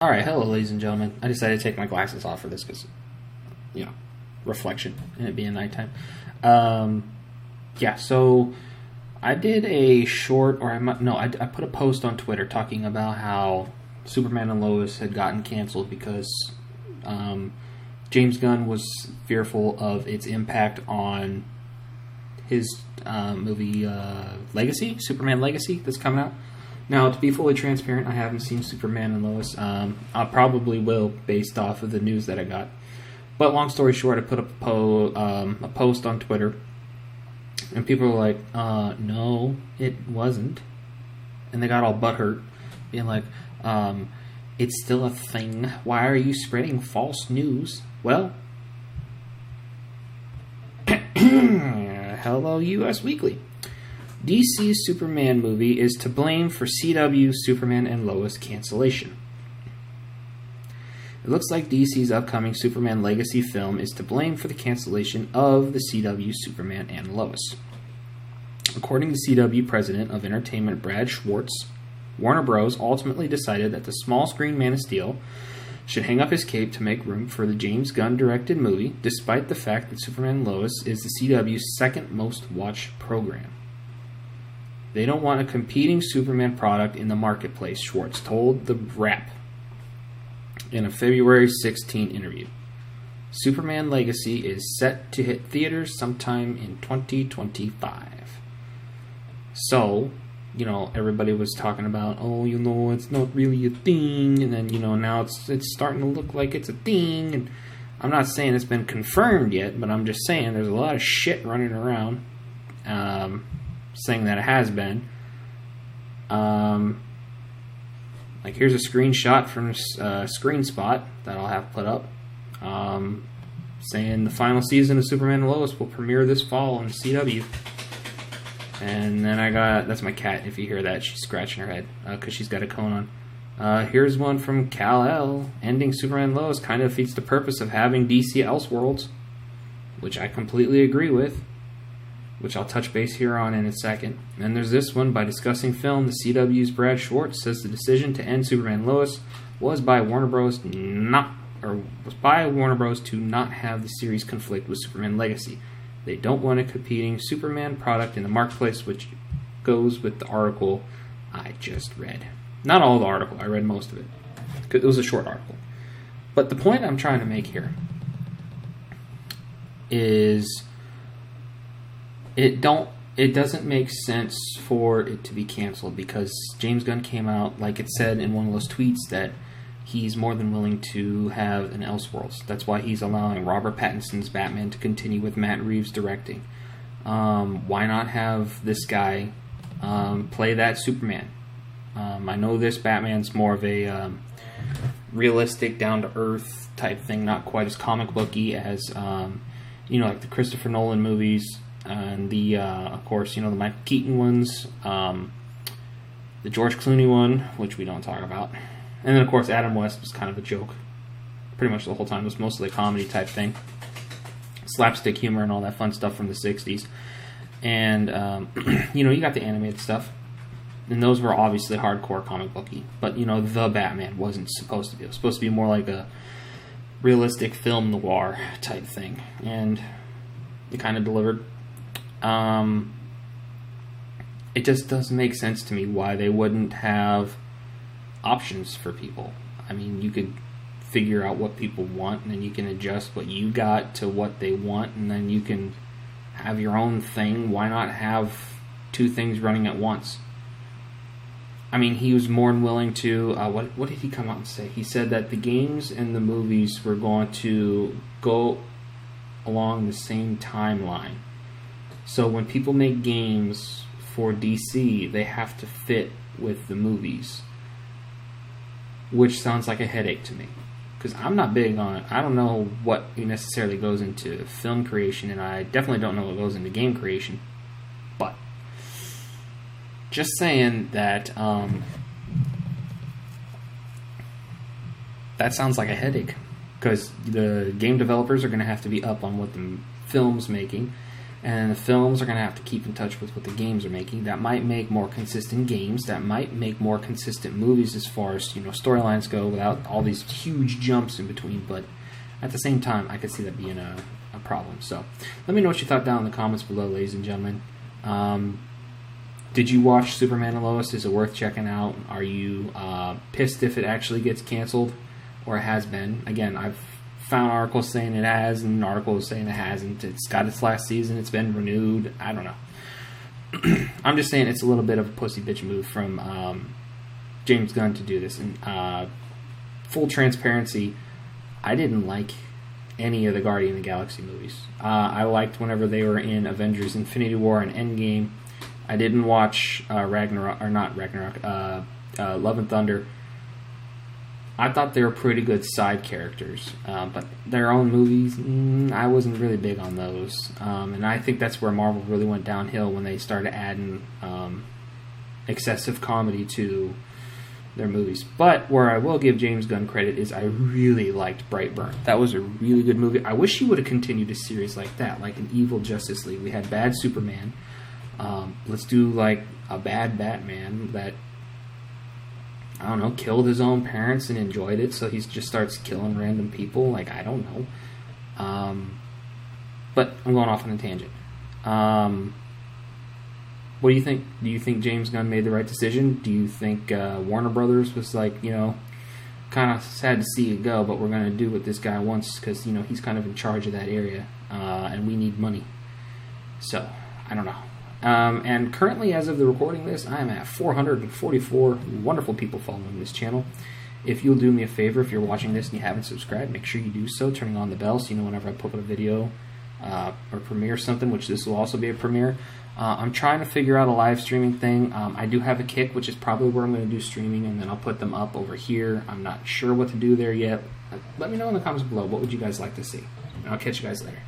Alright, hello ladies and gentlemen. I decided to take my glasses off for this because, reflection and it being nighttime. So I did a short, I put a post on Twitter talking about how Superman and Lois had gotten canceled because James Gunn was fearful of its impact on his movie Legacy, Superman Legacy, that's coming out. Now, to be fully transparent, I haven't seen Superman and Lois. I probably will, based off of the news that I got. But long story short, I put up a post on Twitter, and people were like, no, it wasn't. And they got all butthurt, being like, it's still a thing. Why are you spreading false news? Well, hello, US Weekly. DC's Superman movie is to blame for CW's Superman and Lois cancellation. It looks like DC's upcoming Superman Legacy film is to blame for the cancellation of the CW Superman and Lois. According to CW President of Entertainment Brad Schwartz, Warner Bros. Ultimately decided that the small-screen Man of Steel should hang up his cape to make room for the James Gunn-directed movie, despite the fact that Superman and Lois is the CW's second most-watched program. They don't want a competing Superman product in the marketplace, Schwartz told The Wrap in a February 16 interview. Superman Legacy is set to hit theaters sometime in 2025. So, everybody was talking about, it's not really a thing, and then, now it's starting to look like it's a thing, and I'm not saying it's been confirmed yet, but I'm just saying there's a lot of shit running around, saying that it has been. Here's a screenshot from Screen Spot that I'll have put up, saying the final season of Superman and Lois will premiere this fall on CW. And then that's my cat, if you hear that, she's scratching her head, because she's got a cone on. Here's one from Kal-El. Ending Superman and Lois kind of defeats the purpose of having DC Elseworlds, which I completely agree with, which I'll touch base here on in a second. And there's this one, by discussing film, the CW's Brad Schwartz says the decision to end Superman and Lois was by Warner Bros. To not have the series conflict with Superman Legacy. They don't want a competing Superman product in the marketplace, which goes with the article I just read. Not all the article, I read most of it. It was a short article. But the point I'm trying to make here is it doesn't make sense for it to be canceled, because James Gunn came out, like it said in one of those tweets, that he's more than willing to have an Elseworlds. That's why he's allowing Robert Pattinson's Batman to continue with Matt Reeves directing. Why not have this guy play that Superman? I know this Batman's more of a realistic, down-to-earth type thing, not quite as comic booky as like the Christopher Nolan movies, and of course, the Michael Keaton ones, the George Clooney one, which we don't talk about. And then, of course, Adam West was kind of a joke. Pretty much the whole time. It was mostly a comedy type thing. Slapstick humor and all that fun stuff from the 60s. And, you got the animated stuff. And those were obviously hardcore comic booky. But, the Batman wasn't supposed to be. It was supposed to be more like a realistic film noir type thing. And it kind of delivered. It just doesn't make sense to me why they wouldn't have options for people. I mean, you could figure out what people want, and then you can adjust what you got to what they want, and then you can have your own thing. Why not have two things running at once? I mean, he was more than willing to, what did he come out and say? He said that the games and the movies were going to go along the same timeline. So when people make games for DC, they have to fit with the movies, which sounds like a headache to me, because I'm not big on it. I don't know what necessarily goes into film creation, and I definitely don't know what goes into game creation. But just saying that that sounds like a headache, because the game developers are going to have to be up on what the film's making. And the films are going to have to keep in touch with what the games are making. That might make more consistent games. That might make more consistent movies as far as, storylines go without all these huge jumps in between. But at the same time, I could see that being a problem. So let me know what you thought down in the comments below, ladies and gentlemen. Did you watch Superman and Lois? Is it worth checking out? Are you pissed if it actually gets canceled or it has been? Again, I've found articles saying it has and articles saying it hasn't. It's got its last season. It's been renewed. I don't know. I'm just saying it's a little bit of a pussy bitch move from James Gunn to do this. And full transparency, I didn't like any of the Guardian of the Galaxy movies. I liked whenever they were in Avengers Infinity War and Endgame. I didn't watch Love and Thunder. I thought they were pretty good side characters, but their own movies, I wasn't really big on those. And I think that's where Marvel really went downhill when they started adding excessive comedy to their movies. But where I will give James Gunn credit is I really liked Brightburn. That was a really good movie. I wish he would have continued a series like that, like an evil Justice League. We had bad Superman. Let's do like a bad Batman that, I don't know, killed his own parents and enjoyed it, so he just starts killing random people. Like, I don't know. But I'm going off on a tangent. What do you think? Do you think James Gunn made the right decision? Do you think Warner Brothers was like, kind of sad to see it go, but we're going to do what this guy wants because, he's kind of in charge of that area, and we need money. So, I don't know. And currently, as of the recording this, I am at 444 wonderful people following this channel. If you'll do me a favor, if you're watching this and you haven't subscribed, make sure you do so, turning on the bell so you know whenever I put up a video or premiere something, which this will also be a premiere. I'm trying to figure out a live streaming thing. I do have a Kick, which is probably where I'm going to do streaming, and then I'll put them up over here. I'm not sure what to do there yet. Let me know in the comments below. What would you guys like to see? And I'll catch you guys later.